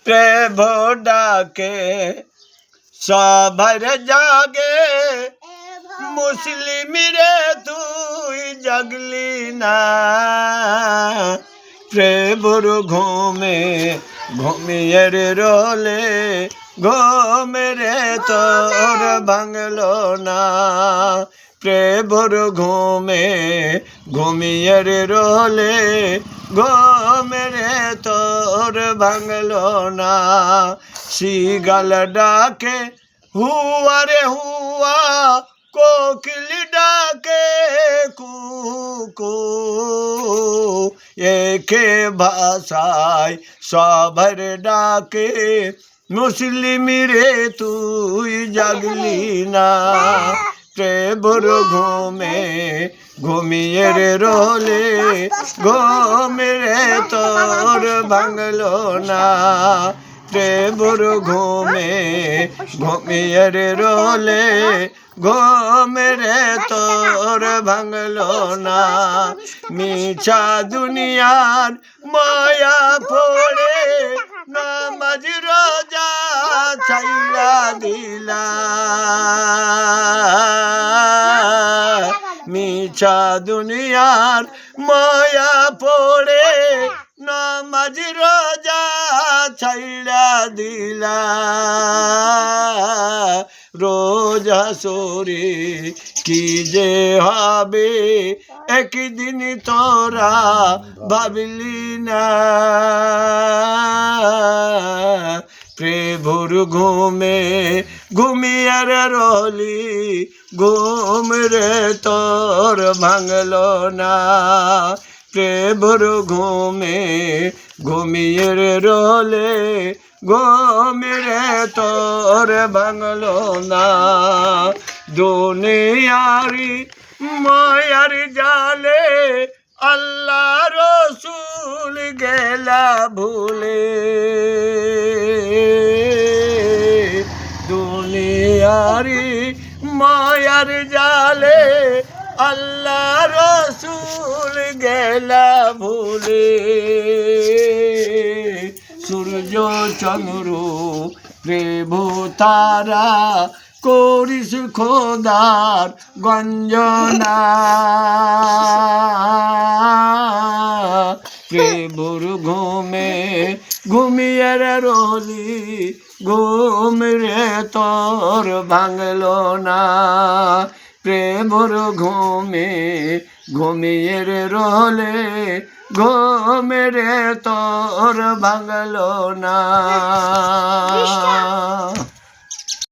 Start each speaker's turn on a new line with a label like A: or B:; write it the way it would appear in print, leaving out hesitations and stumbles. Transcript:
A: প্রভু ডাকে সবার জাগে, মুসলিম রে তুই জাগলি না। প্রভুর ঘুমে ঘুমিয়ে রোলে, ঘুমের তোর ভাঙলো না। প্রভুর ঘুমে ঘুমিয়ে রোলে, ঘুমের তোর ভাঙলো না। শিগাল ডাকে হুয়া রে হুয়া, কোকিল ডাকে কুকু। একে ভাষায় সবার ডাকে, মুসলিম রে তুই জাগলি না। প্রভুর ঘুমে ঘুমিয়ে রোলে, ঘুমের তোর ভাঙলো না। প্রভুর ঘুমে ঘুমিয়ে রোলে, ঘুমের তোর ভাঙলো না। মিছা দুনিয়ার মায়া পড়ে, নামাজ রোজা ছাইলা দিলা। মিছা দুনিয়ার মায়া পড়ে, নামাজ রোজা ছাইলা দিলা। রোজা সরে কি যে হবে, একদিন তোরা ভাবলি না। প্রভুর ঘুমে ঘুমিয়ে রলি, ঘুম রে তোর ভাঙলো না। প্রভুর ঘুমে ঘুমিয়ে রোলে, ঘুমের তোর ভাঙলো না। দুনিয়ারি মায়ার জালে, আল্লাহ রসুল গেলা ভুলে। দুনিয়ারি মায়ার জালে, আল্লাহ রসুল গেলা ভুলে। সূর্য চন্দ্র প্রভু তারা, করিস খোদার গঞ্জনা। প্রভুর ঘুমে ঘুমিয়ে রলি, ঘুম রে তোর ভাঙলো না। প্রভুর ঘুমে ঘুমিয়ে রোলে, ঘুমের তোর ভাঙলো না।